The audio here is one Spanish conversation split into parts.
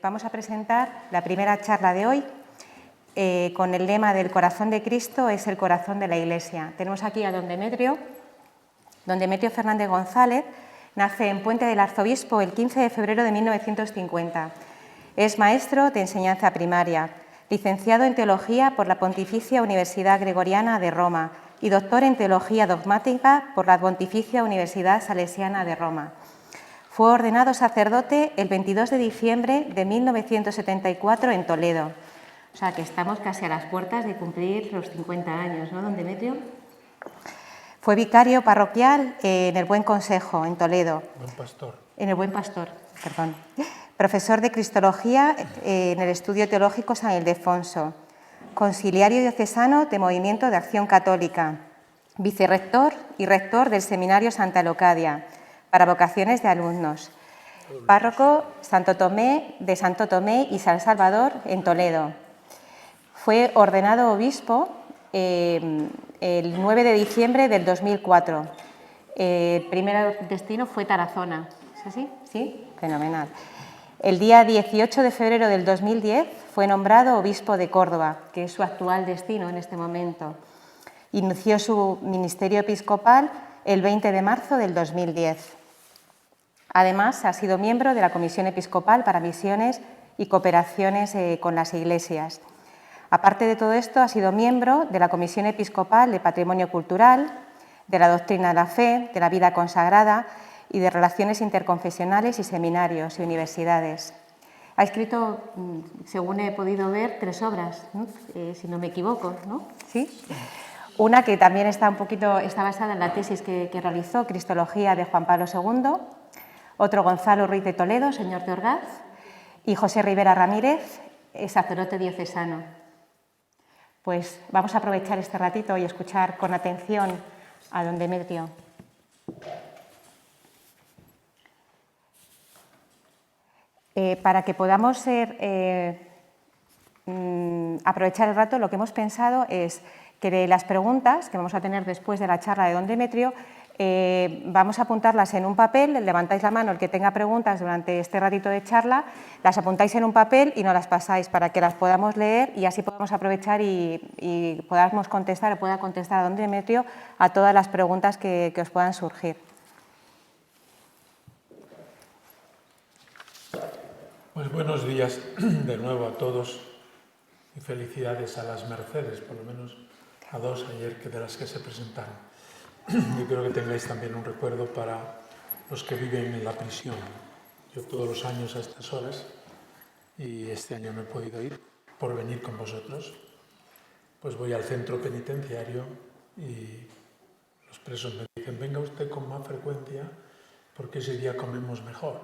Vamos a presentar la primera charla de hoy con el lema del corazón de Cristo es el corazón de la Iglesia. Tenemos aquí a don Demetrio Fernández González. Nace en Puente del Arzobispo el 15 de febrero de 1950. Es maestro de enseñanza primaria, licenciado en Teología por la Pontificia Universidad Gregoriana de Roma y doctor en Teología Dogmática por la Pontificia Universidad Salesiana de Roma. Fue ordenado sacerdote el 22 de diciembre de 1974 en Toledo. O sea, que estamos casi a las puertas de cumplir los 50 años, ¿no, don Demetrio? Fue vicario parroquial en el Buen Consejo, en Toledo. Buen Pastor. En el Buen Pastor, perdón. Profesor de Cristología en el Estudio Teológico San Ildefonso. Conciliario diocesano de Movimiento de Acción Católica. Vicerrector y rector del Seminario Santa Leocadia para vocaciones de alumnos. Párroco de Santo Tomé y San Salvador en Toledo. Fue ordenado obispo el 9 de diciembre del 2004. El primer destino fue Tarazona. ¿Es así? ¿Sí? Fenomenal. El día 18 de febrero del 2010 fue nombrado obispo de Córdoba, que es su actual destino en este momento. Inició su ministerio episcopal el 20 de marzo del 2010. Además, ha sido miembro de la Comisión Episcopal para Misiones y Cooperaciones con las Iglesias. Aparte de todo esto, ha sido miembro de la Comisión Episcopal de Patrimonio Cultural, de la Doctrina de la Fe, de la Vida Consagrada y de Relaciones Interconfesionales y Seminarios y Universidades. Ha escrito, según he podido ver, 3 obras, ¿no? Si no me equivoco, ¿no? ¿Sí? Una que también está basada en la tesis que realizó, Cristología de Juan Pablo II, otro Gonzalo Ruiz de Toledo, señor de Orgaz, y José Rivera Ramírez, sacerdote diocesano. Pues vamos a aprovechar este ratito y escuchar con atención a don Demetrio. Para que podamos aprovechar el rato, lo que hemos pensado es que de las preguntas que vamos a tener después de la charla de don Demetrio, vamos a apuntarlas en un papel, levantáis la mano el que tenga preguntas durante este ratito de charla, las apuntáis en un papel y nos las pasáis para que las podamos leer y así podamos aprovechar y podamos contestar o pueda contestar a don Demetrio a todas las preguntas que os puedan surgir. Pues buenos días de nuevo a todos y felicidades a las Mercedes, por lo menos a 2 ayer de las que se presentaron. Yo creo que tengáis también un recuerdo para los que viven en la prisión. Yo todos los años a estas horas, y este año no he podido ir por venir con vosotros, pues voy al centro penitenciario y los presos me dicen, venga usted con más frecuencia porque ese día comemos mejor.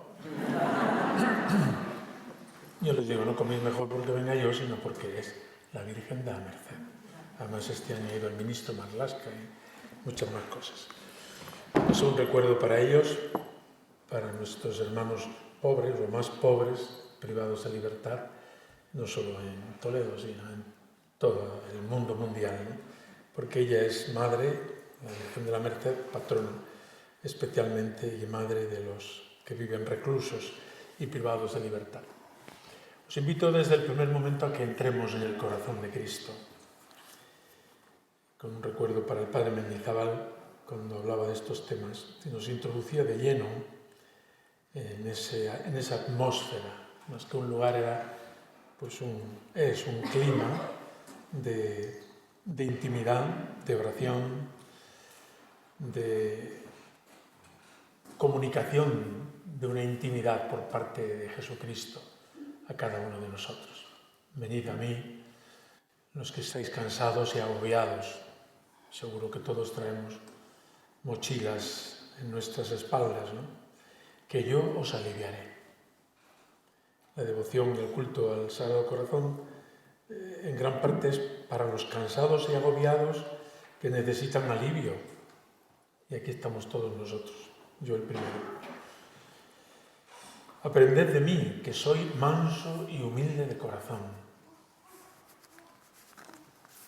Yo les digo, no coméis mejor porque venga yo, sino porque es la Virgen de la Merced. Además este año ha ido el ministro Marlaska y muchas más cosas. Es un recuerdo para ellos, para nuestros hermanos pobres o más pobres, privados de libertad, no solo en Toledo, sino en todo el mundo mundial, ¿no? Porque ella es madre, la Virgen de la Merced, patrona, especialmente y madre de los que viven reclusos y privados de libertad. Os invito desde el primer momento a que entremos en el corazón de Cristo. Con un recuerdo para el padre Mendizábal, cuando hablaba de estos temas, que nos introducía de lleno en esa atmósfera. Más que un lugar, es un clima de intimidad, de oración, de comunicación de una intimidad por parte de Jesucristo a cada uno de nosotros. Venid a mí, los que estáis cansados y agobiados. Seguro que todos traemos mochilas en nuestras espaldas, ¿no? Que yo os aliviaré. La devoción y el culto al Sagrado Corazón en gran parte es para los cansados y agobiados que necesitan alivio. Y aquí estamos todos nosotros, yo el primero. Aprended de mí, que soy manso y humilde de corazón.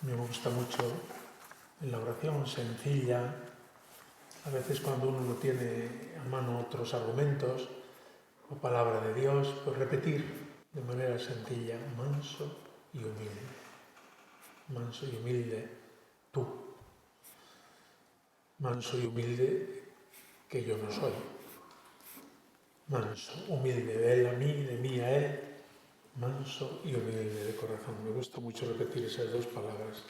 Me gusta mucho en la oración sencilla, a veces cuando uno no tiene a mano otros argumentos, o palabra de Dios, pues repetir de manera sencilla, manso y humilde. Manso y humilde tú. Manso y humilde que yo no soy. Manso, humilde de él a mí, de mí a él. Manso y humilde de corazón. Me gusta mucho repetir esas dos palabras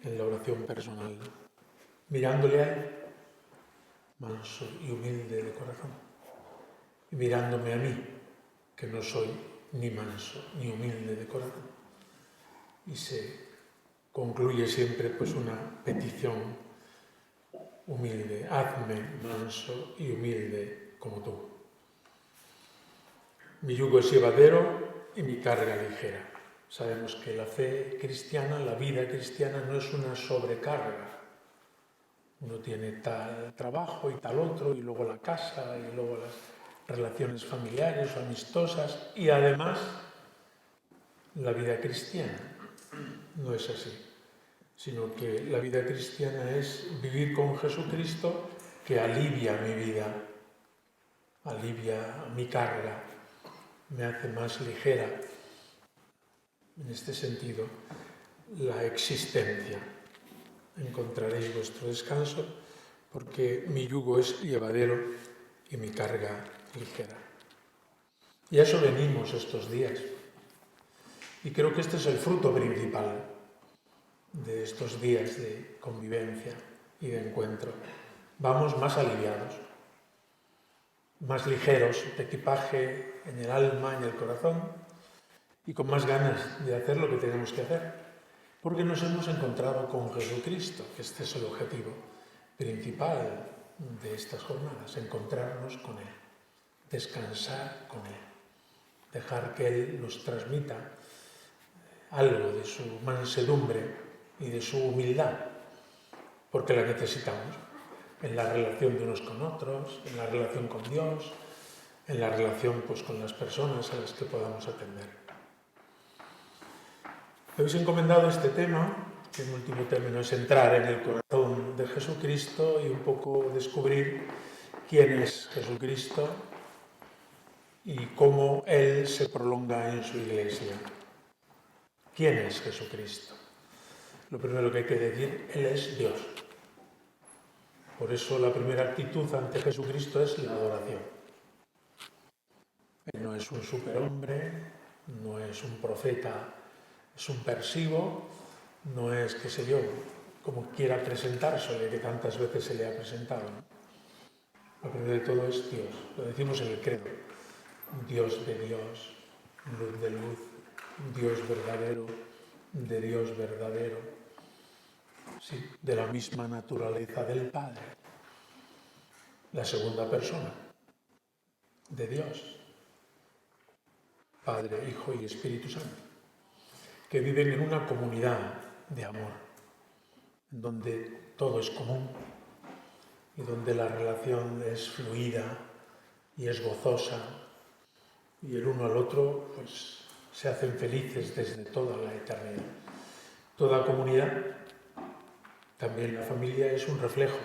en la oración personal. Mirándole a él, manso y humilde de corazón. Y mirándome a mí, que no soy ni manso ni humilde de corazón. Y se concluye siempre pues una petición humilde. Hazme manso y humilde como tú. Mi yugo es llevadero y mi carga ligera. Sabemos que la fe cristiana, la vida cristiana no es una sobrecarga. Uno tiene tal trabajo y tal otro, y luego la casa, y luego las relaciones familiares o amistosas, y además la vida cristiana no es así, sino que la vida cristiana es vivir con Jesucristo que alivia mi vida, alivia mi carga, me hace más ligera, en este sentido, la existencia. Encontraréis vuestro descanso porque mi yugo es llevadero y mi carga ligera. Y a eso venimos estos días. Y creo que este es el fruto principal de estos días de convivencia y de encuentro. Vamos más aliviados, más ligeros de equipaje en el alma, en el corazón, y con más ganas de hacer lo que tenemos que hacer. Porque nos hemos encontrado con Jesucristo, que este es el objetivo principal de estas jornadas, encontrarnos con Él, descansar con Él, dejar que Él nos transmita algo de su mansedumbre y de su humildad, porque la necesitamos en la relación de unos con otros, en la relación con Dios, en la relación pues, con las personas a las que podamos atender. Habéis encomendado este tema, que en último término es entrar en el corazón de Jesucristo y un poco descubrir quién es Jesucristo y cómo Él se prolonga en su Iglesia. ¿Quién es Jesucristo? Lo primero que hay que decir, Él es Dios. Por eso la primera actitud ante Jesucristo es la adoración. Él no es un superhombre, no es un profeta subversivo, no es, qué sé yo, como quiera presentársele, que tantas veces se le ha presentado, ¿no? Lo primero de todo es Dios, lo decimos en el credo, Dios de Dios, luz de luz, Dios verdadero, de Dios verdadero, sí, de la misma naturaleza del Padre, la segunda persona de Dios, Padre, Hijo y Espíritu Santo, que viven en una comunidad de amor, en donde todo es común y donde la relación es fluida y es gozosa y el uno al otro pues se hacen felices desde toda la eternidad. Toda comunidad, también la familia, es un reflejo,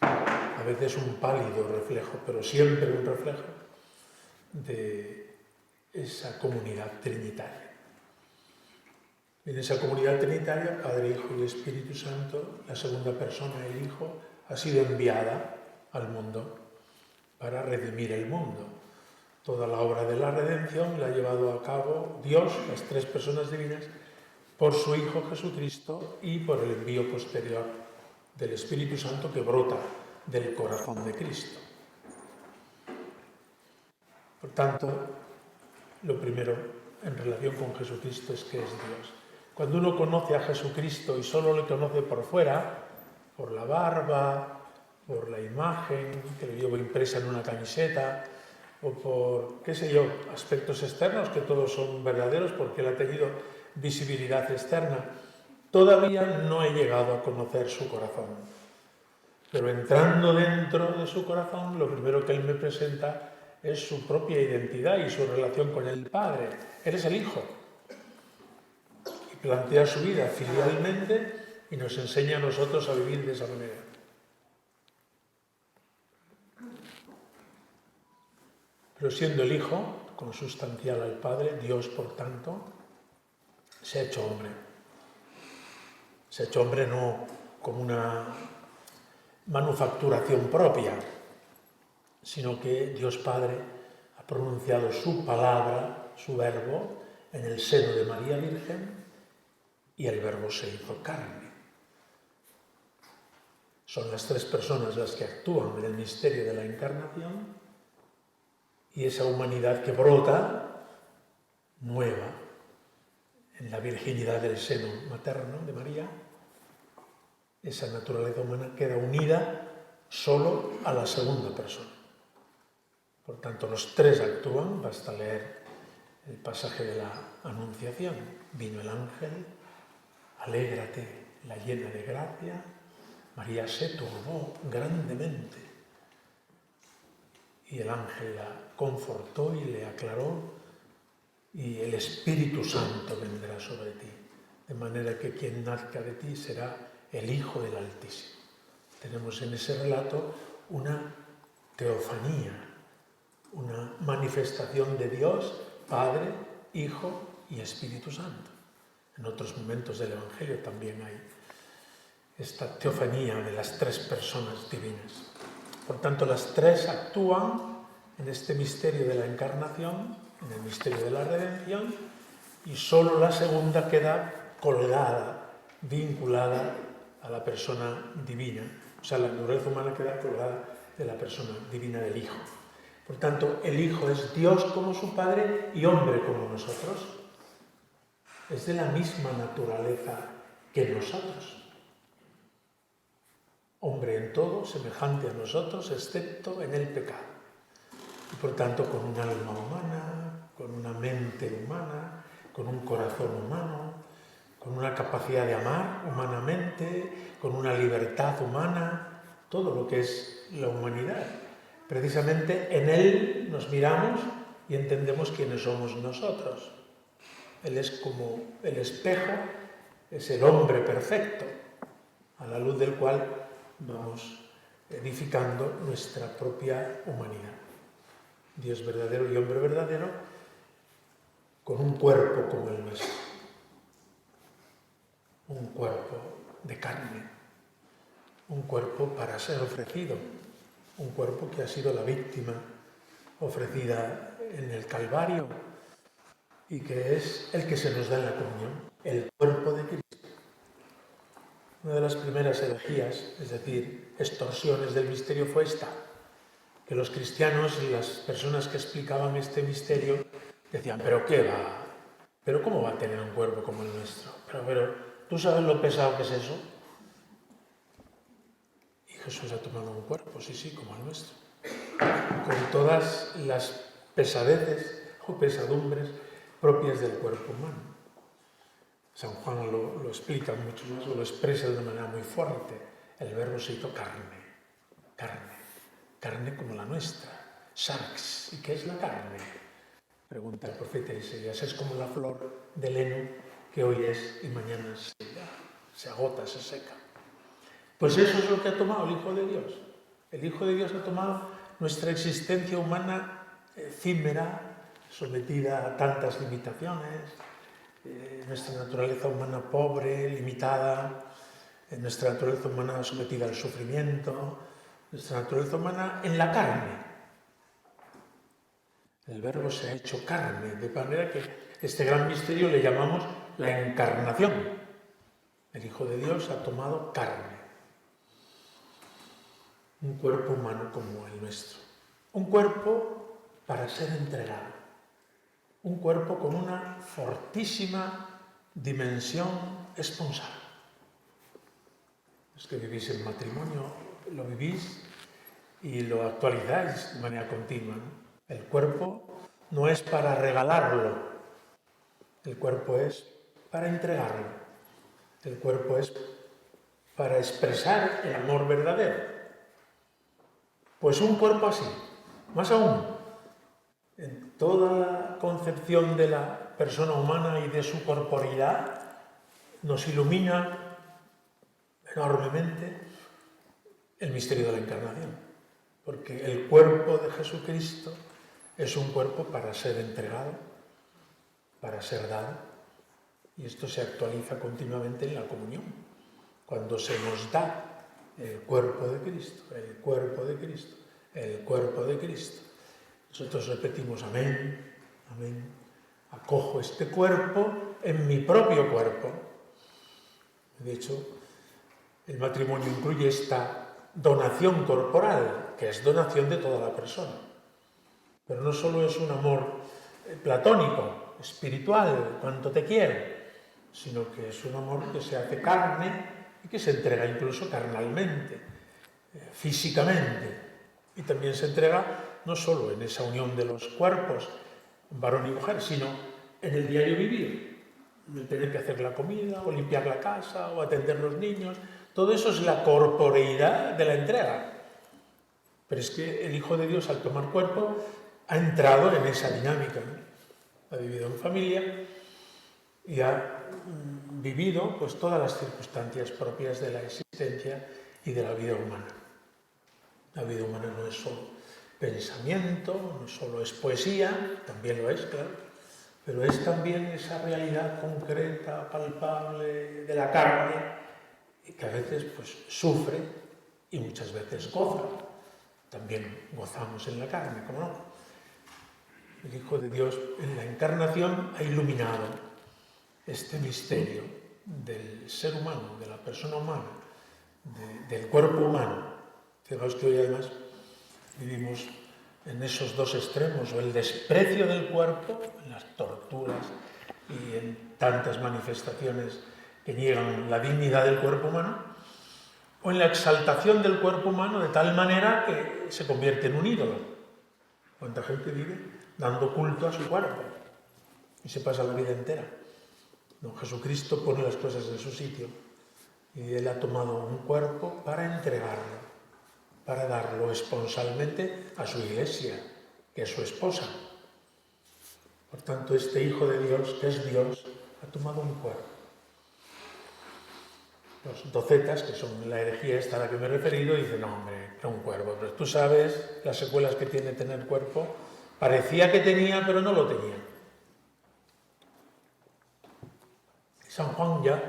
a veces un pálido reflejo, pero siempre un reflejo de esa comunidad trinitaria. En esa comunidad trinitaria, Padre, Hijo y Espíritu Santo, la segunda persona, el Hijo, ha sido enviada al mundo para redimir el mundo. Toda la obra de la redención la ha llevado a cabo Dios, las tres personas divinas, por su Hijo Jesucristo y por el envío posterior del Espíritu Santo que brota del corazón de Cristo. Por tanto, lo primero en relación con Jesucristo es que es Dios. Cuando uno conoce a Jesucristo y solo le conoce por fuera, por la barba, por la imagen que le llevo impresa en una camiseta, o por, qué sé yo, aspectos externos que todos son verdaderos porque él ha tenido visibilidad externa, todavía no he llegado a conocer su corazón. Pero entrando dentro de su corazón, lo primero que él me presenta es su propia identidad y su relación con el Padre. Él es el Hijo. Y plantea su vida filialmente y nos enseña a nosotros a vivir de esa manera. Pero siendo el Hijo, consustancial al Padre, Dios, por tanto, se ha hecho hombre. Se ha hecho hombre no como una manufacturación propia, sino que Dios Padre ha pronunciado su palabra, su verbo, en el seno de María Virgen, y el verbo se hizo carne. Son las tres personas las que actúan en el misterio de la encarnación, y esa humanidad que brota, nueva, en la virginidad del seno materno de María, esa naturaleza humana queda unida solo a la segunda persona. Por tanto, los tres actúan, basta leer el pasaje de la Anunciación. Vino el ángel, alégrate, la llena de gracia. María se turbó grandemente y el ángel la confortó y le aclaró, y el Espíritu Santo vendrá sobre ti, de manera que quien nazca de ti será el Hijo del Altísimo. Tenemos en ese relato una teofanía, una manifestación de Dios, Padre, Hijo y Espíritu Santo. En otros momentos del Evangelio también hay esta teofanía de las tres personas divinas. Por tanto, las tres actúan en este misterio de la encarnación, en el misterio de la redención, y solo la segunda queda colgada, vinculada a la persona divina. O sea, la naturaleza humana queda colgada de la persona divina del Hijo. Por tanto, el Hijo es Dios como su Padre y hombre como nosotros. Es de la misma naturaleza que nosotros. Hombre en todo, semejante a nosotros, excepto en el pecado. Y por tanto, con un alma humana, con una mente humana, con un corazón humano, con una capacidad de amar humanamente, con una libertad humana, todo lo que es la humanidad. Precisamente en Él nos miramos y entendemos quiénes somos nosotros. Él es como el espejo, es el hombre perfecto, a la luz del cual vamos edificando nuestra propia humanidad. Dios verdadero y hombre verdadero, con un cuerpo como el nuestro, un cuerpo de carne, un cuerpo para ser ofrecido, un cuerpo que ha sido la víctima ofrecida en el Calvario y que es el que se nos da en la comunión, el cuerpo de Cristo. Una de las primeras herejías, es decir, extorsiones del misterio, fue esta, que los cristianos y las personas que explicaban este misterio decían, ¿pero qué va? ¿Pero cómo va a tener un cuerpo como el nuestro? Pero, ¿tú sabes lo pesado que es eso? Y Jesús ha tomado un cuerpo, sí, como el nuestro, con todas las pesadeces o pesadumbres propias del cuerpo humano. San Juan lo explica mucho más, lo expresa de una manera muy fuerte. El verbo se hizo carne, carne como la nuestra, sarx. ¿Y qué es la carne? Pregunta el profeta Isaías. Es como la flor del heno que hoy es y mañana se agota, se seca. Pues eso es lo que ha tomado el Hijo de Dios. El Hijo de Dios ha tomado nuestra existencia humana efímera, sometida a tantas limitaciones, nuestra naturaleza humana pobre, limitada, nuestra naturaleza humana sometida al sufrimiento, nuestra naturaleza humana en la carne. El Verbo se ha hecho carne, de manera que este gran misterio le llamamos la encarnación. El Hijo de Dios ha tomado carne, un cuerpo humano como el nuestro, un cuerpo para ser entregado. Un cuerpo con una fortísima dimensión esponsal. Los que vivís en matrimonio lo vivís y lo actualizáis de manera continua, ¿no? El cuerpo no es para regalarlo, el cuerpo es para entregarlo, el cuerpo es para expresar el amor verdadero. Pues un cuerpo así, más aún, en toda la concepción de la persona humana y de su corporeidad, nos ilumina enormemente el misterio de la encarnación. Porque el cuerpo de Jesucristo es un cuerpo para ser entregado, para ser dado, y esto se actualiza continuamente en la comunión, cuando se nos da el cuerpo de Cristo, el cuerpo de Cristo, el cuerpo de Cristo. Nosotros repetimos amén, amén, acojo este cuerpo en mi propio cuerpo. De hecho, el matrimonio incluye esta donación corporal, que es donación de toda la persona. Pero no solo es un amor platónico, espiritual, cuanto te quiero, sino que es un amor que se hace carne y que se entrega incluso carnalmente, físicamente. Y también se entrega no solo en esa unión de los cuerpos, varón y mujer, sino en el diario vivir, en el tener que hacer la comida, o limpiar la casa, o atender los niños. Todo eso es la corporeidad de la entrega. Pero es que el Hijo de Dios, al tomar cuerpo, ha entrado en esa dinámica, ¿no? Ha vivido en familia y ha vivido pues, todas las circunstancias propias de la existencia y de la vida humana. La vida humana no es solo pensamiento, no solo es poesía, también lo es, claro, pero es también esa realidad concreta, palpable de la carne, que a veces pues, sufre y muchas veces goza. También gozamos en la carne, ¿cómo no? El Hijo de Dios en la encarnación ha iluminado este misterio del ser humano, de la persona humana, del cuerpo humano. Fijaos que hoy además vivimos en esos dos extremos, o el desprecio del cuerpo, en las torturas y en tantas manifestaciones que niegan la dignidad del cuerpo humano, o en la exaltación del cuerpo humano de tal manera que se convierte en un ídolo. ¿Cuánta gente vive dando culto a su cuerpo? Y se pasa la vida entera. No, Jesucristo pone las cosas en su sitio y Él ha tomado un cuerpo para entregarlo, para darlo esponsalmente a su iglesia, que es su esposa. Por tanto, este Hijo de Dios, que es Dios, ha tomado un cuerpo. Los docetas, que son la herejía esta a la que me he referido, dicen, no, hombre, no un cuerpo. Pero tú sabes las secuelas que tiene tener cuerpo. Parecía que tenía, pero no lo tenía. San Juan ya,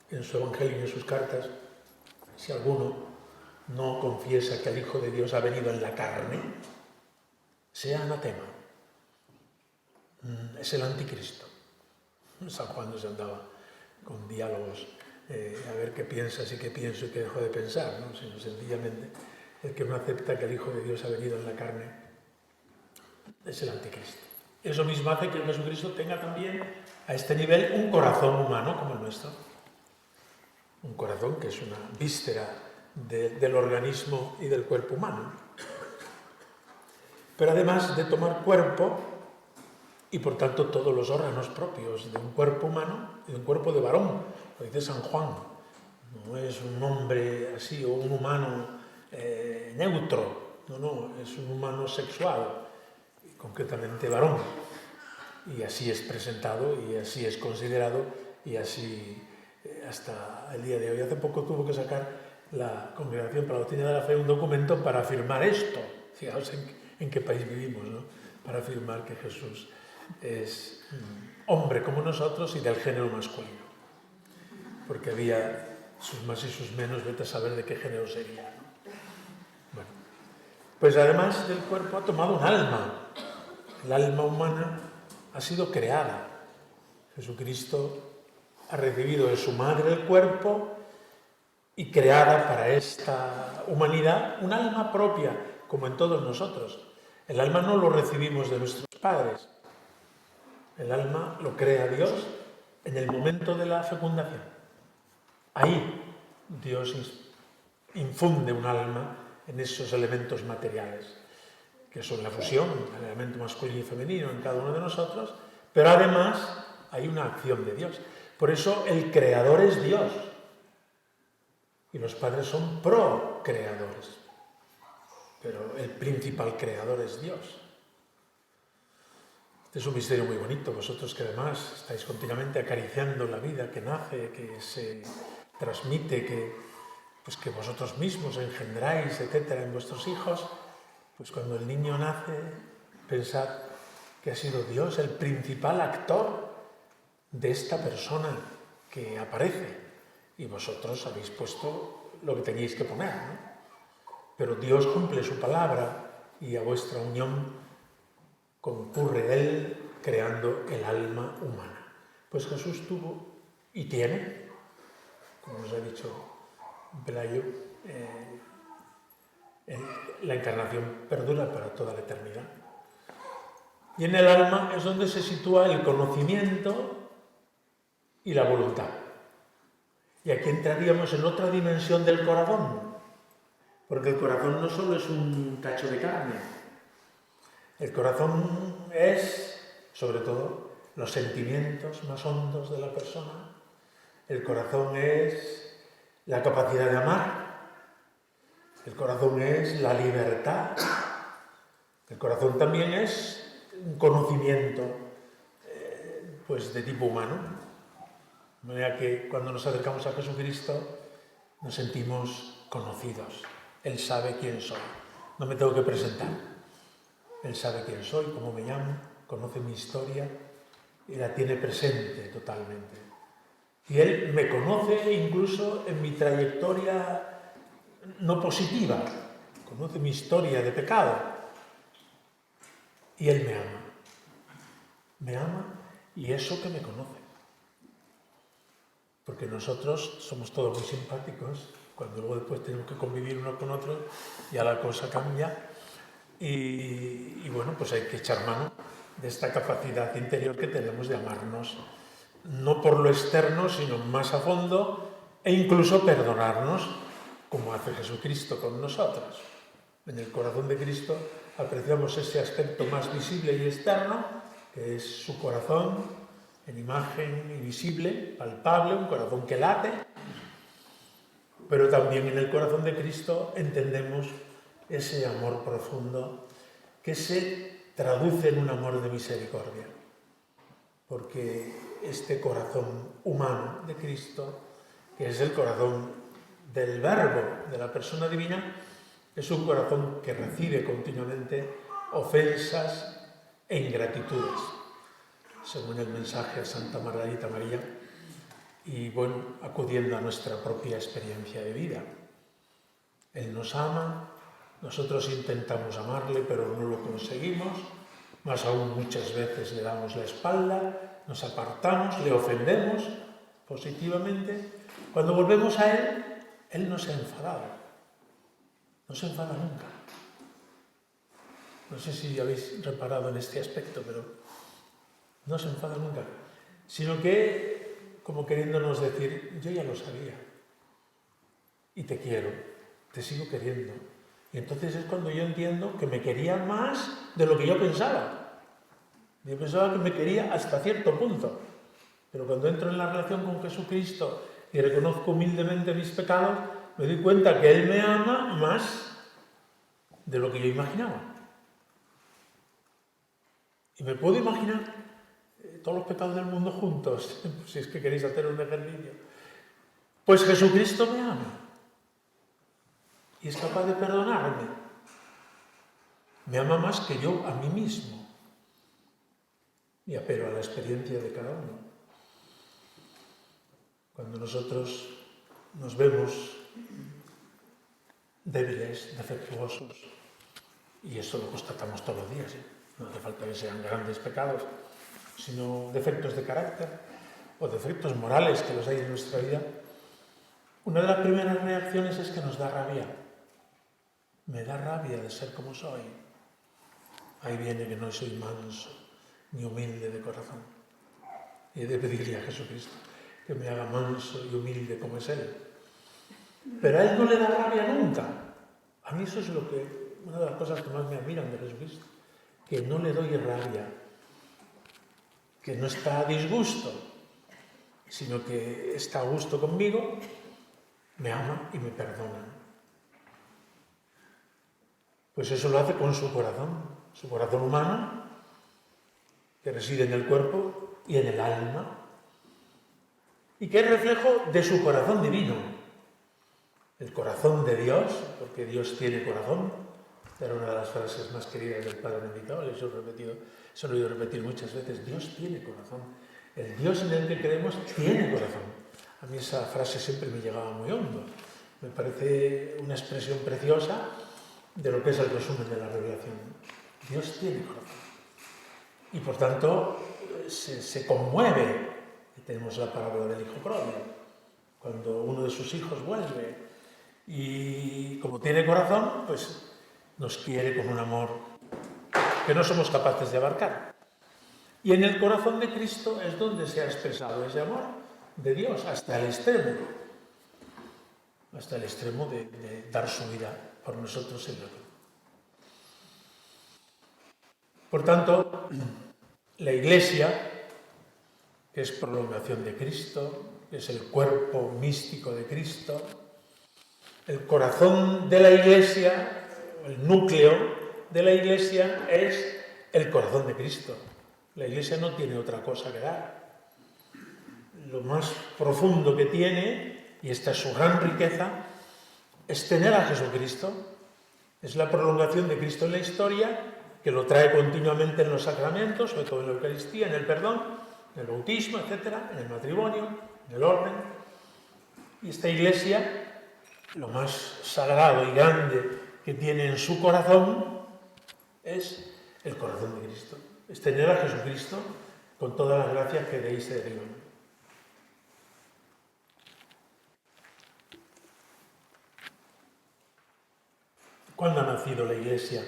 en su Evangelio y en sus cartas, si alguno no confiesa que el Hijo de Dios ha venido en la carne, sea anatema. Es el anticristo. San Juan no se andaba con diálogos a ver qué piensas y qué pienso y qué dejo de pensar, ¿no? Sino sencillamente el que no acepta que el Hijo de Dios ha venido en la carne es el anticristo. Eso mismo hace que Jesucristo tenga también a este nivel un corazón humano como el nuestro. Un corazón que es una víscera del organismo y del cuerpo humano. Pero además de tomar cuerpo, y por tanto todos los órganos propios de un cuerpo humano y de un cuerpo de varón, lo dice San Juan, no es un hombre así o un humano neutro, no, es un humano sexual, y concretamente varón, y así es presentado y así es considerado y así hasta el día de hoy. Hace poco tuvo que sacar la Congregación para la Doctrina de la Fe un documento para afirmar esto. Fijaos en qué país vivimos, ¿no? Para afirmar que Jesús es hombre como nosotros y del género masculino. Porque había sus más y sus menos, vete a saber de qué género sería, ¿no? Bueno, pues además del cuerpo ha tomado un alma. El alma humana ha sido creada. Jesucristo ha recibido de su madre el cuerpo y creada para esta humanidad un alma propia, como en todos nosotros. El alma no lo recibimos de nuestros padres. El alma lo crea Dios en el momento de la fecundación. Ahí Dios infunde un alma en esos elementos materiales, que son la fusión, el elemento masculino y femenino en cada uno de nosotros, pero además hay una acción de Dios. Por eso el creador es Dios y los padres son procreadores, pero el principal creador es Dios. Este es un misterio muy bonito, vosotros que además estáis continuamente acariciando la vida que nace, que se transmite, que vosotros mismos engendráis, etcétera, en vuestros hijos, pues cuando el niño nace Pensad que ha sido Dios el principal actor de esta persona que aparece. Y vosotros habéis puesto lo que teníais que poner, ¿no? Pero Dios cumple su palabra y a vuestra unión concurre Él creando el alma humana. Pues Jesús tuvo y tiene, como nos ha dicho Pelayo, la encarnación perdura para toda la eternidad. Y en el alma es donde se sitúa el conocimiento y la voluntad. Y aquí entraríamos en otra dimensión del corazón, porque el corazón no solo es un cacho de carne. El corazón es, sobre todo, los sentimientos más hondos de la persona. El corazón es la capacidad de amar. El corazón es la libertad. El corazón también es un conocimiento pues de tipo humano. De manera que cuando nos acercamos a Jesucristo nos sentimos conocidos. Él sabe quién soy. No me tengo que presentar. Él sabe quién soy, cómo me llamo, conoce mi historia y la tiene presente totalmente. Y Él me conoce incluso en mi trayectoria no positiva. Conoce mi historia de pecado. Y Él me ama. Me ama y eso que me conoce. Porque nosotros somos todos muy simpáticos, cuando luego después tenemos que convivir unos con otros, ya la cosa cambia. Y bueno, pues hay que echar mano de esta capacidad interior que tenemos de amarnos, no por lo externo, sino más a fondo, e incluso perdonarnos, como hace Jesucristo con nosotros. En el corazón de Cristo apreciamos ese aspecto más visible y externo, que es su corazón, en imagen invisible, palpable, un corazón que late, pero también en el corazón de Cristo entendemos ese amor profundo que se traduce en un amor de misericordia, porque este corazón humano de Cristo, que es el corazón del Verbo, de la persona divina, es un corazón que recibe continuamente ofensas e ingratitudes, según el mensaje a Santa Margarita María, y bueno, acudiendo a nuestra propia experiencia de vida. Él nos ama, nosotros intentamos amarle, pero no lo conseguimos, más aún muchas veces le damos la espalda, nos apartamos, le ofendemos positivamente. Cuando volvemos a Él, Él no se ha enfadado, no se enfada nunca. No sé si habéis reparado en este aspecto, pero no se enfada nunca, sino que, como queriéndonos decir, yo ya lo sabía, y te quiero, te sigo queriendo. Y entonces es cuando yo entiendo que me quería más de lo que yo pensaba. Yo pensaba que me quería hasta cierto punto, pero cuando entro en la relación con Jesucristo y reconozco humildemente mis pecados, me doy cuenta que Él me ama más de lo que yo imaginaba. Y me puedo imaginar todos los pecados del mundo juntos, si es que queréis hacer un ejercicio. Pues Jesucristo me ama y es capaz de perdonarme. Me ama más que yo a mí mismo. Y apelo a la experiencia de cada uno. Cuando nosotros nos vemos débiles, defectuosos, y eso lo constatamos todos los días, no hace falta que sean grandes pecados, sino defectos de carácter o defectos morales que los hay en nuestra vida, una de las primeras reacciones es que nos da rabia. Me da rabia de ser como soy. Ahí viene que no soy manso ni humilde de corazón. Y he de pedirle a Jesucristo que me haga manso y humilde como es Él. Pero a Él no le da rabia nunca. A mí eso es una de las cosas que más me admiran de Jesucristo, que no le doy rabia, que no está a disgusto, sino que está a gusto conmigo, me ama y me perdona. Pues eso lo hace con su corazón humano, que reside en el cuerpo y en el alma, y que es reflejo de su corazón divino, el corazón de Dios, porque Dios tiene corazón, Era una de las frases más queridas del Padre Mendizábal, eso lo he oído repetir muchas veces. Dios tiene corazón. El Dios en el que creemos tiene corazón. A mí esa frase siempre me llegaba muy hondo. Me parece una expresión preciosa de lo que es el resumen de la revelación. Dios tiene corazón. Y por tanto se conmueve. Tenemos la parábola del hijo pródigo, cuando uno de sus hijos vuelve y como tiene corazón, pues nos quiere con un amor que no somos capaces de abarcar. Y en el corazón de Cristo es donde se ha expresado ese amor de Dios hasta el extremo de dar su vida por nosotros en la cruz. Por tanto, la Iglesia, que es prolongación de Cristo, que es el cuerpo místico de Cristo, el corazón de la Iglesia, el núcleo de la Iglesia es el corazón de Cristo. La Iglesia no tiene otra cosa que dar. Lo más profundo que tiene, y esta es su gran riqueza, es tener a Jesucristo. Es la prolongación de Cristo en la historia, que lo trae continuamente en los sacramentos, sobre todo en la Eucaristía, en el perdón, en el bautismo, etc., en el matrimonio, en el orden. Y esta Iglesia, lo más sagrado y grande que tiene en su corazón es el corazón de Cristo. Es tener a Jesucristo con todas las gracias que de ahí se derivan. ¿Cuándo ha nacido la Iglesia?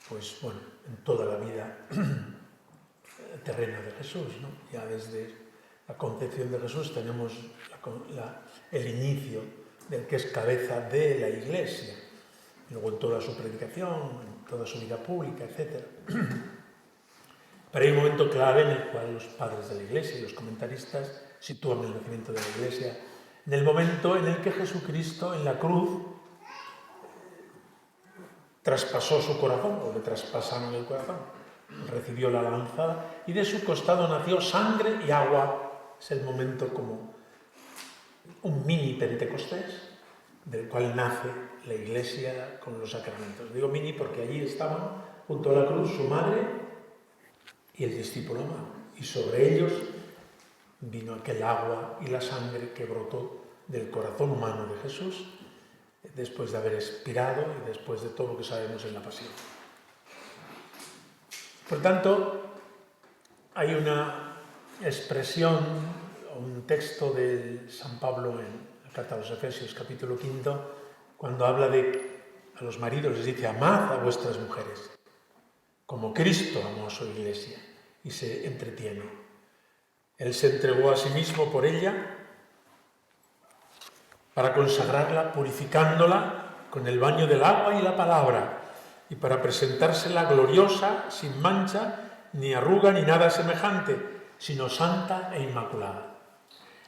Pues bueno, en toda la vida terrena de Jesús, ¿no? Ya desde la concepción de Jesús tenemos el inicio del que es cabeza de la Iglesia, y luego en toda su predicación, en toda su vida pública, etc. Pero hay un momento clave en el cual los padres de la Iglesia y los comentaristas sitúan el nacimiento de la Iglesia, en el momento en el que Jesucristo en la cruz traspasó su corazón, o le traspasaron el corazón, recibió la lanzada y de su costado nació sangre y agua. Es el momento como un mini Pentecostés, del cual nace la Iglesia con los sacramentos. Digo mini porque allí estaban junto a la cruz su madre y el discípulo amado, y sobre ellos vino aquel agua y la sangre que brotó del corazón humano de Jesús después de haber expirado y después de todo lo que sabemos en la pasión. Por tanto, hay una expresión, un texto de San Pablo en la Carta a los Efesios, capítulo 5, cuando habla de a los maridos, les dice: amad a vuestras mujeres, como Cristo amó a su Iglesia, y se entretiene. Él se entregó a sí mismo por ella, para consagrarla, purificándola con el baño del agua y la palabra, y para presentársela gloriosa, sin mancha, ni arruga, ni nada semejante, sino santa e inmaculada.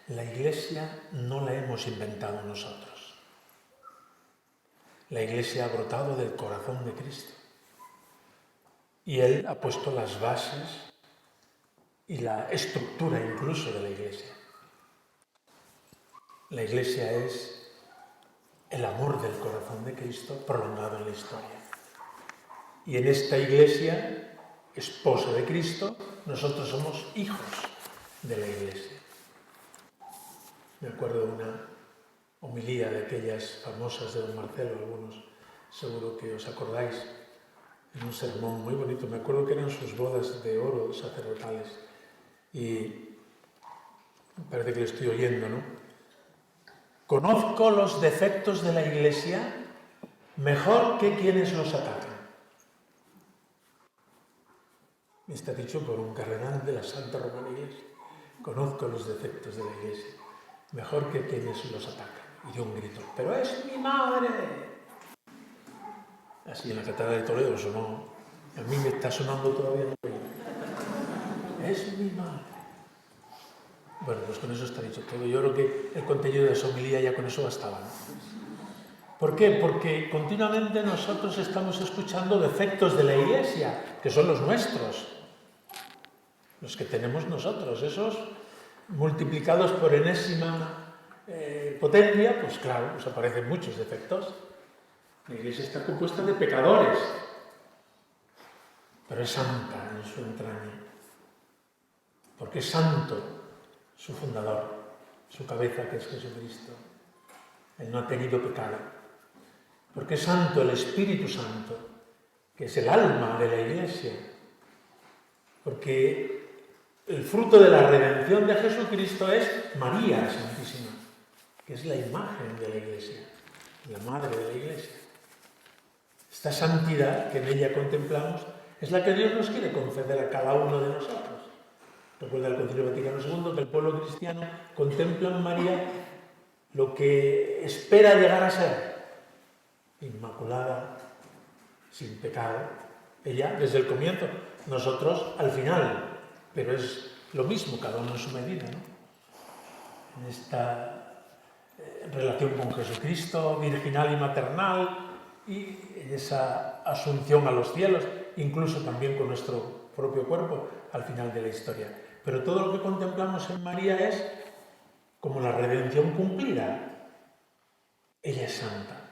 La Iglesia no la hemos inventado nosotros. La Iglesia ha brotado del corazón de Cristo. Y Él ha puesto las bases y la estructura incluso de la Iglesia. La Iglesia es el amor del corazón de Cristo prolongado en la historia. Y en esta Iglesia, esposa de Cristo, nosotros somos hijos de la Iglesia. Me acuerdo de una homilía de aquellas famosas de don Marcelo, algunos seguro que os acordáis, en un sermón muy bonito. Me acuerdo que eran sus bodas de oro sacerdotales. Y parece que le estoy oyendo, ¿no? Conozco los defectos de la Iglesia mejor que quienes los atacan. Está dicho por un cardenal de la Santa Romana Iglesia. Conozco los defectos de la Iglesia mejor que quienes los atacan. Y dio un grito: ¡pero es mi madre! Así en la Catedral de Toledo sonó. A mí me está sonando todavía. Es mi madre. Bueno, pues con eso está dicho todo. Yo creo que el contenido de esa homilía ya con eso bastaba, ¿no? ¿Por qué? Porque continuamente nosotros estamos escuchando defectos de la Iglesia, que son los nuestros, los que tenemos nosotros, esos multiplicados por enésima potencia, pues claro, pues aparecen muchos defectos. La Iglesia está compuesta de pecadores, pero es santa en su entraña, porque es santo su fundador, su cabeza, que es Jesucristo. Él no ha tenido pecado, porque es santo el Espíritu Santo, que es el alma de la Iglesia, porque el fruto de la redención de Jesucristo es María Santísima, que es la imagen de la Iglesia, la madre de la Iglesia. Esta santidad que en ella contemplamos es la que Dios nos quiere conceder a cada uno de nosotros. Recuerda el Concilio Vaticano II que el pueblo cristiano contempla en María lo que espera llegar a ser, inmaculada, sin pecado. Ella desde el comienzo, nosotros al final, pero es lo mismo, cada uno en su medida, ¿no? En esta relación con Jesucristo, virginal y maternal, y en esa asunción a los cielos, incluso también con nuestro propio cuerpo al final de la historia. Pero todo lo que contemplamos en María es como la redención cumplida. Ella es santa,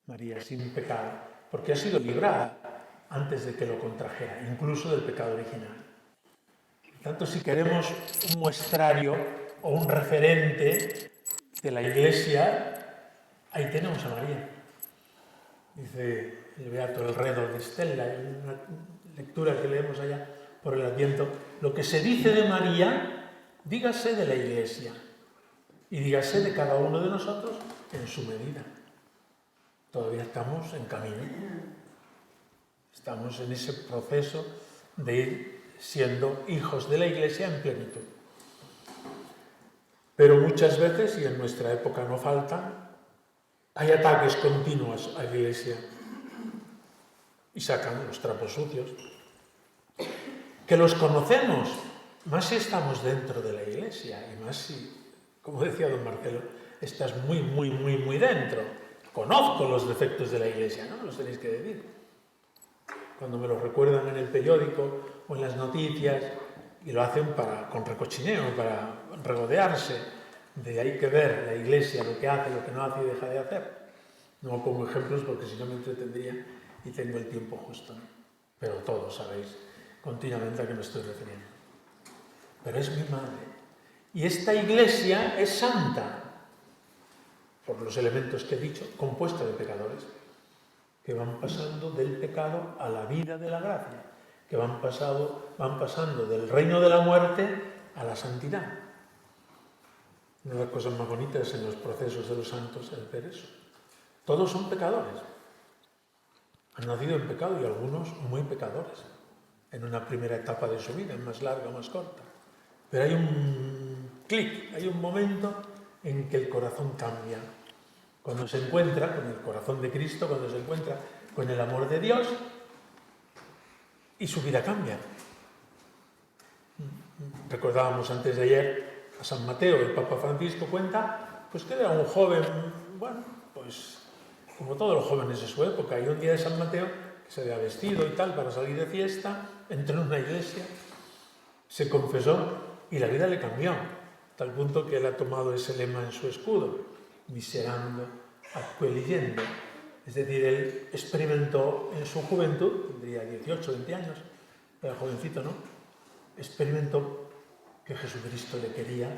María sin pecado, porque ha sido librada antes de que lo contrajera, incluso del pecado original. Por tanto, si queremos un muestrario o un referente de la Iglesia, ahí tenemos a María. Dice el Beato Elredo de Stella, en una lectura que leemos allá por el Adviento, lo que se dice de María, dígase de la Iglesia y dígase de cada uno de nosotros en su medida. Todavía estamos en camino. Estamos en ese proceso de ir siendo hijos de la Iglesia en plenitud. Pero muchas veces, y en nuestra época no faltan, hay ataques continuos a la Iglesia y sacan los trapos sucios. Que los conocemos, más si estamos dentro de la Iglesia y más si, como decía don Marcelo, estás muy dentro. Conozco los defectos de la Iglesia, no me los tenéis que decir. Cuando me los recuerdan en el periódico o en las noticias, y lo hacen con recochineo, para regodearse, de hay que ver la Iglesia, lo que hace, lo que no hace y deja de hacer. No pongo ejemplos porque si no me entretendría y tengo el tiempo justo, ¿no? Pero todos sabéis continuamente a qué me estoy refiriendo. Pero es mi madre. Y esta Iglesia es santa, por los elementos que he dicho, compuesta de pecadores, que van pasando del pecado a la vida de la gracia, que van pasando del reino de la muerte a la santidad. Una de las cosas más bonitas en los procesos de los santos es ver eso. Todos son pecadores. Han nacido en pecado y algunos muy pecadores, en una primera etapa de su vida, más larga o más corta. Pero hay un clic, hay un momento en que el corazón cambia. Cuando se encuentra con el corazón de Cristo, cuando se encuentra con el amor de Dios, y su vida cambia. Recordábamos antes de ayer a San Mateo, el Papa Francisco cuenta, pues que era un joven, bueno, pues como todos los jóvenes de su época, y un día de San Mateo, que se había vestido y tal para salir de fiesta, entró en una iglesia, se confesó y la vida le cambió, tal punto que él ha tomado ese lema en su escudo, miserando, acqueligendo. Es decir, él experimentó en su juventud, tendría 18, 20 años, era jovencito, ¿no? Experimentó que Jesucristo le quería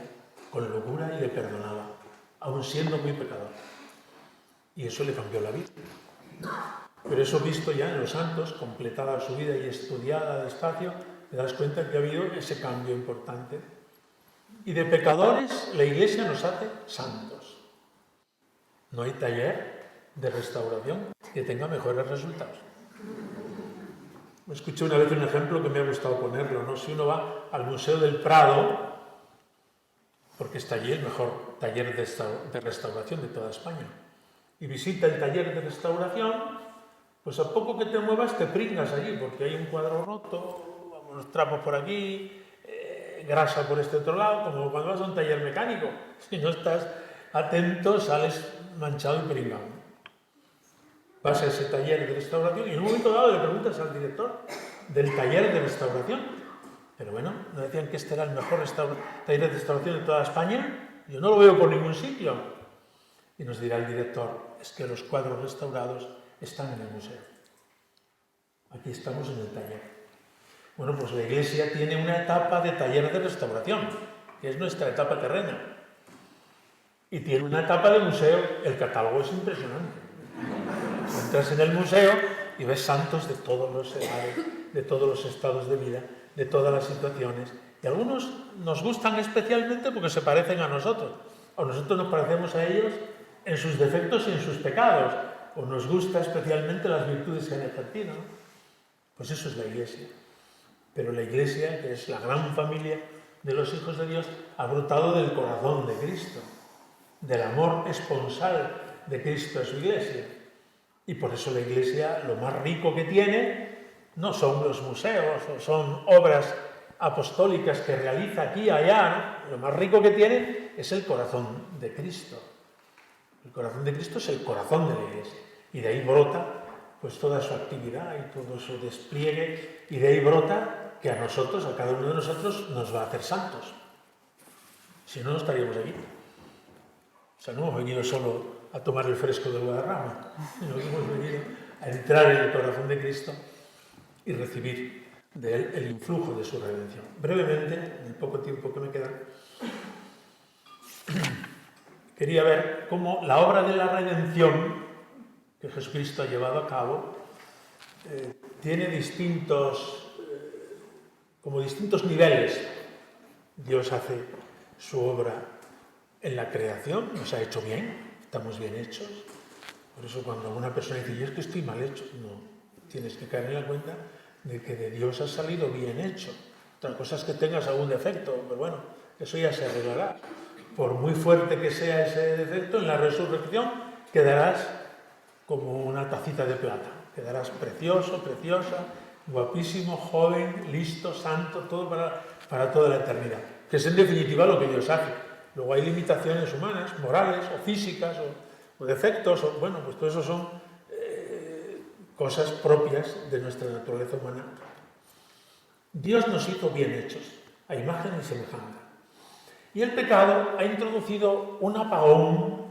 con locura y le perdonaba, aun siendo muy pecador. Y eso le cambió la vida. Pero eso visto ya en los santos, completada su vida y estudiada despacio, te das cuenta que ha habido ese cambio importante. Y de pecadores, la Iglesia nos hace santos. No hay taller de restauración que tenga mejores resultados. Escuché una vez un ejemplo que me ha gustado ponerlo, ¿no? Si uno va al Museo del Prado, porque está allí el mejor taller de restauración de toda España, y visita el taller de restauración, pues a poco que te muevas te pringas allí, porque hay un cuadro roto, unos trapos por aquí, grasa por este otro lado, como cuando vas a un taller mecánico. Si no estás atento, sales manchado y pringado. Vas a ese taller de restauración y en un momento dado le preguntas al director del taller de restauración, pero bueno, ¿no decían que este era el mejor taller de restauración de toda España? Yo no lo veo por ningún sitio. Y nos dirá el director, es que los cuadros restaurados están en el museo. Aquí estamos en el taller. Bueno, pues la Iglesia tiene una etapa de taller de restauración, que es nuestra etapa terrena. Y tiene una etapa de museo. El catálogo es impresionante. Entras en el museo y ves santos de todos los edades, de todos los estados de vida, de todas las situaciones. Y algunos nos gustan especialmente porque se parecen a nosotros. O nosotros nos parecemos a ellos en sus defectos y en sus pecados. O nos gusta especialmente las virtudes que han ejercido, ¿no? Pues eso es la Iglesia. Pero la Iglesia, que es la gran familia de los hijos de Dios, ha brotado del corazón de Cristo, del amor esponsal de Cristo a su Iglesia. Y por eso la Iglesia, lo más rico que tiene, no son los museos o son obras apostólicas que realiza aquí y allá, ¿no? Lo más rico que tiene es el corazón de Cristo. El corazón de Cristo es el corazón de la Iglesia. Y de ahí brota pues toda su actividad y todo su despliegue. Y de ahí brota que a nosotros, a cada uno de nosotros, nos va a hacer santos. Si no, no estaríamos aquí. O sea, no hemos venido solo a tomar el fresco del Guadarrama, sino que hemos venido a entrar en el corazón de Cristo y recibir de Él el influjo de su redención. Brevemente, en el poco tiempo que me queda, quería ver cómo la obra de la redención que Jesucristo ha llevado a cabo tiene distintos niveles. Dios hace su obra en la creación, nos ha hecho bien, estamos bien hechos. Por eso cuando una persona dice, yo es que estoy mal hecho, no, tienes que caer en la cuenta de que de Dios has salido bien hecho. Otra cosa es que tengas algún defecto, pero bueno, eso ya se arreglará. Por muy fuerte que sea ese defecto, en la resurrección quedarás como una tacita de plata. Quedarás precioso, preciosa, guapísimo, joven, listo, santo, todo para toda la eternidad. Que es en definitiva lo que Dios hace. Luego hay limitaciones humanas, morales o físicas o defectos, bueno, pues todo eso son cosas propias de nuestra naturaleza humana. Dios nos hizo bien hechos, a imagen y semejanza. Y el pecado ha introducido un apagón,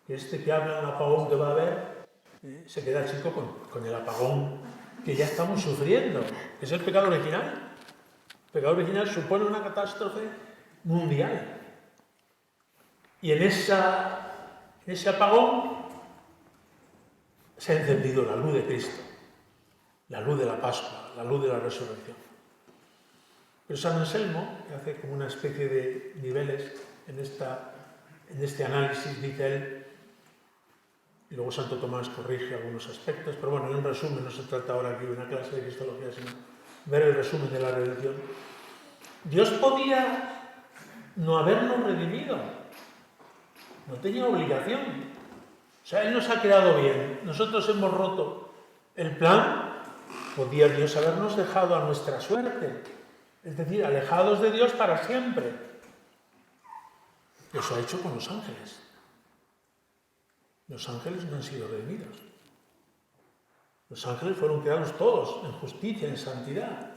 que habla, un apagón que va a haber, se queda chico con el apagón que ya estamos sufriendo, que es el pecado original. El pecado original supone una catástrofe mundial. Y en ese apagón se ha encendido la luz de Cristo, la luz de la Pascua, la luz de la resurrección. Pero San Anselmo, que hace como una especie de niveles en este análisis, dice él, y luego Santo Tomás corrige algunos aspectos, pero bueno, en un resumen, no se trata ahora aquí de una clase de cristología, sino ver el resumen de la redención. Dios podía no habernos redimido, no tenía obligación. O sea, Él nos ha quedado bien, nosotros hemos roto el plan, podía Dios habernos dejado a nuestra suerte, es decir, alejados de Dios para siempre. Eso ha hecho con los ángeles. Los ángeles no han sido redimidos. Los ángeles fueron creados todos en justicia, en santidad.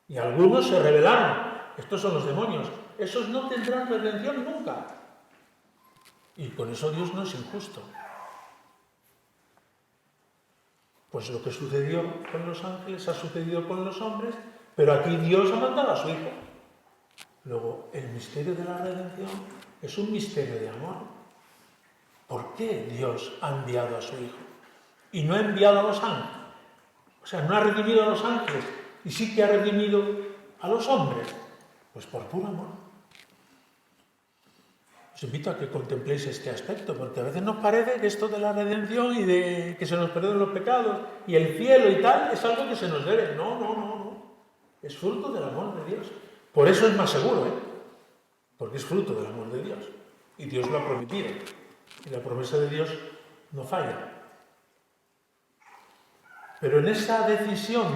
Y algunos se rebelaron. Estos son los demonios. Esos no tendrán redención nunca. Y con eso Dios no es injusto. Pues lo que sucedió con los ángeles ha sucedido con los hombres, pero aquí Dios ha mandado a su Hijo. Luego, el misterio de la redención es un misterio de amor. ¿Por qué Dios ha enviado a su Hijo? Y no ha enviado a los ángeles. O sea, no ha redimido a los ángeles y sí que ha redimido a los hombres. Pues por puro amor. Os invito a que contempléis este aspecto, porque a veces nos parece que esto de la redención y de que se nos perdonen los pecados y el cielo y tal es algo que se nos debe. No. Es fruto del amor de Dios. Por eso es más seguro, porque es fruto del amor de Dios. Y Dios lo ha prometido. Y la promesa de Dios no falla. Pero en esa decisión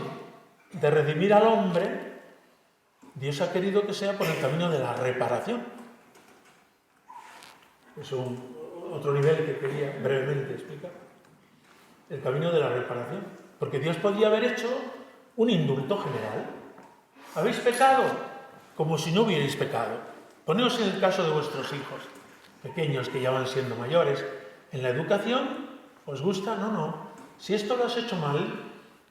de redimir al hombre, Dios ha querido que sea por el camino de la reparación. Es otro nivel que quería brevemente explicar. El camino de la reparación. Porque Dios podía haber hecho un indulto general. ¿Habéis pecado? Como si no hubierais pecado. Poneos en el caso de vuestros hijos. pequeños que ya van siendo mayores. En la educación, ¿os gusta? No, no. Si esto lo has hecho mal,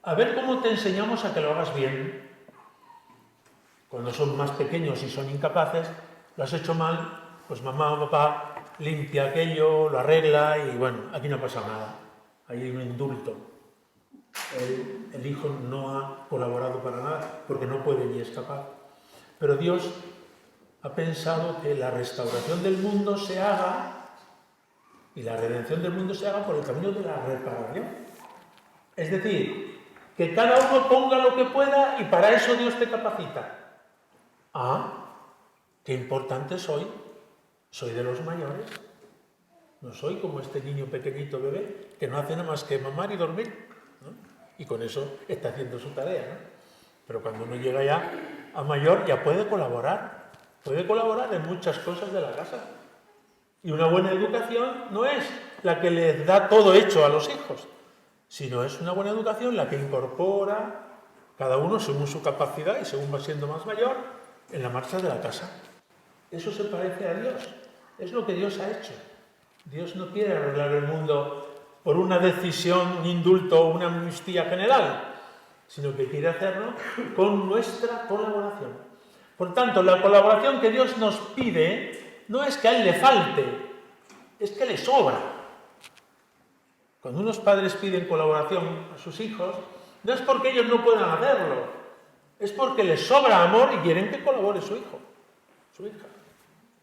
a ver cómo te enseñamos a que lo hagas bien. Cuando son más pequeños y son incapaces, lo has hecho mal, pues mamá o papá limpia aquello, lo arregla y bueno, aquí no ha pasado nada. Ahí hay un indulto. El hijo no ha colaborado para nada porque no puede ni escapar. Pero Dios ha pensado que la restauración del mundo se haga y la redención del mundo se haga por el camino de la reparación. Es decir, que cada uno ponga lo que pueda y para eso Dios te capacita. Ah, qué importante soy. Soy de los mayores. No soy como este niño pequeñito bebé que no hace nada más que mamar y dormir, ¿no? Y con eso está haciendo su tarea, ¿no? Pero cuando uno llega ya a mayor ya puede colaborar en muchas cosas de la casa. Y una buena educación no es la que les da todo hecho a los hijos, sino es una buena educación la que incorpora cada uno según su capacidad y según va siendo más mayor en la marcha de la casa. Eso se parece a Dios, es lo que Dios ha hecho. Dios no quiere arreglar el mundo por una decisión, un indulto o una amnistía general, sino que quiere hacerlo con nuestra colaboración. Por tanto, la colaboración que Dios nos pide no es que a Él le falte, es que le sobra. Cuando unos padres piden colaboración a sus hijos, no es porque ellos no puedan hacerlo, es porque les sobra amor y quieren que colabore su hijo, su hija.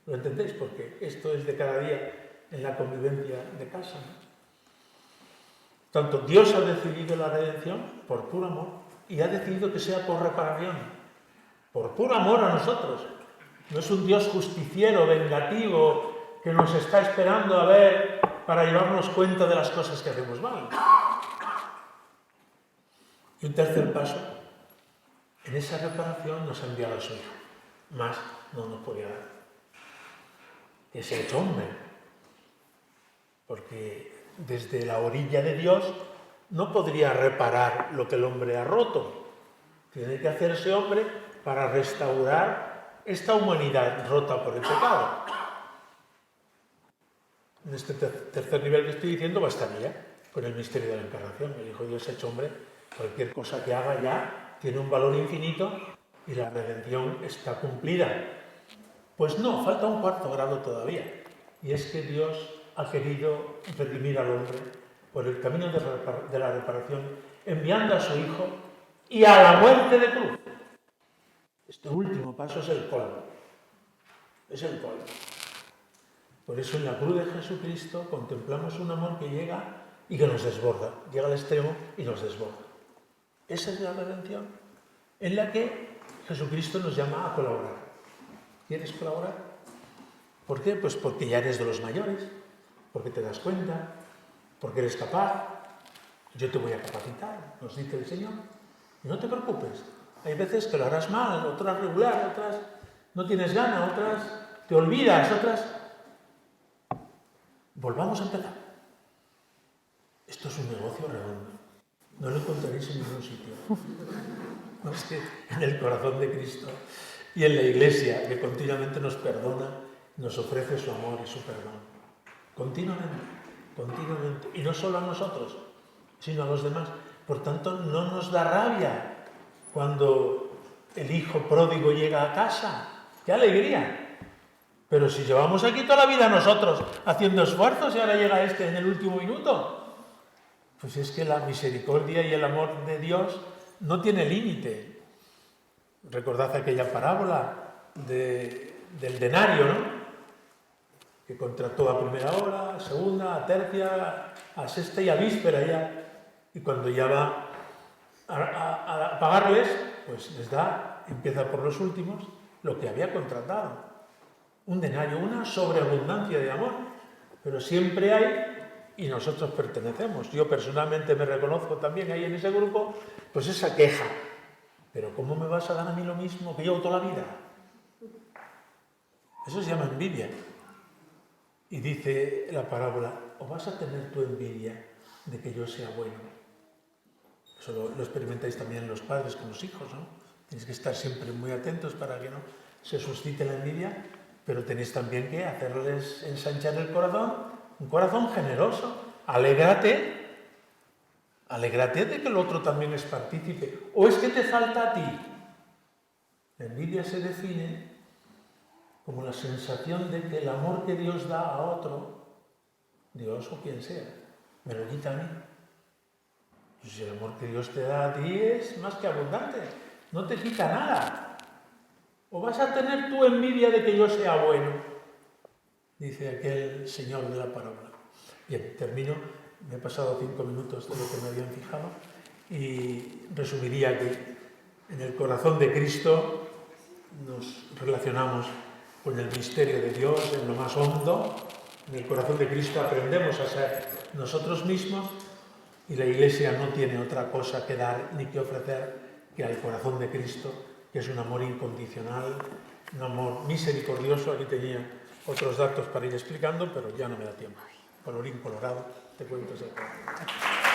¿Lo entendéis? Porque esto es de cada día en la convivencia de casa, ¿no? Tanto Dios ha decidido la redención por puro amor y ha decidido que sea por reparación, por puro amor a nosotros. No es un Dios justiciero, vengativo, que nos está esperando a ver para llevarnos cuenta de las cosas que hacemos mal. Y un tercer paso, en esa reparación nos ha enviado a su Hijo. Más no nos podía dar. Que se ha hecho hombre. Porque desde la orilla de Dios no podría reparar lo que el hombre ha roto. Tiene que hacerse hombre para restaurar esta humanidad rota por el pecado. En este tercer nivel que estoy diciendo bastaría con el misterio de la encarnación. El Hijo de Dios hecho hombre, cualquier cosa que haga ya tiene un valor infinito y la redención está cumplida. Pues no, falta un cuarto grado todavía. Y es que Dios ha querido redimir al hombre por el camino de la reparación, enviando a su Hijo y a la muerte de cruz. Este último paso es el colmo. Es el colmo. Por eso en la cruz de Jesucristo contemplamos un amor que llega y que nos desborda. Llega al extremo y nos desborda. Esa es la redención en la que Jesucristo nos llama a colaborar. ¿Quieres colaborar? ¿Por qué? Pues porque ya eres de los mayores, porque te das cuenta, porque eres capaz. Yo te voy a capacitar, nos dice el Señor. Y no te preocupes. Hay veces que lo harás mal, otras regular, otras no tienes ganas, otras te olvidas, otras... Volvamos a empezar. Esto es un negocio redondo. No lo encontraréis en ningún sitio. No es que en el corazón de Cristo y en la Iglesia, que continuamente nos perdona, nos ofrece su amor y su perdón. Continuamente, continuamente. Y no solo a nosotros, sino a los demás. Por tanto, no nos da rabia cuando el hijo pródigo llega a casa. ¡Qué alegría! Pero si llevamos aquí toda la vida nosotros haciendo esfuerzos y ahora llega este en el último minuto, pues es que la misericordia y el amor de Dios no tiene límite. Recordad aquella parábola del denario, ¿no? Que contrató a primera hora, a segunda, a tercia, a sexta y a víspera ya. Y cuando ya va a pagarles, pues les da, empieza por los últimos, lo que había contratado. Un denario, una sobreabundancia de amor, pero siempre hay, y nosotros pertenecemos. Yo personalmente me reconozco también ahí en ese grupo, pues esa queja. Pero ¿cómo me vas a dar a mí lo mismo que yo toda la vida? Eso se llama envidia. Y dice la parábola, o vas a tener tu envidia de que yo sea bueno. Eso lo experimentáis también los padres con los hijos, ¿no? Tienes que estar siempre muy atentos para que no se suscite la envidia. pero tenéis también que hacerles ensanchar el corazón, un corazón generoso. Alégrate de que el otro también es partícipe. ¿O es que te falta a ti? La envidia se define como la sensación de que el amor que Dios da a otro, Dios o quien sea, me lo quita a mí. Pues si el amor que Dios te da a ti es más que abundante, no te quita nada. ¿O vas a tener tu envidia de que yo sea bueno? Dice aquel señor de la parábola. Bien, termino. Me he pasado 5 minutos de lo que me habían fijado y resumiría que en el corazón de Cristo nos relacionamos con el misterio de Dios en lo más hondo. En el corazón de Cristo aprendemos a ser nosotros mismos y la Iglesia no tiene otra cosa que dar ni que ofrecer que al corazón de Cristo, que es un amor incondicional, un amor misericordioso. Aquí tenía otros datos para ir explicando, pero ya no me da tiempo. Colorín colorado, te cuento esa cosa.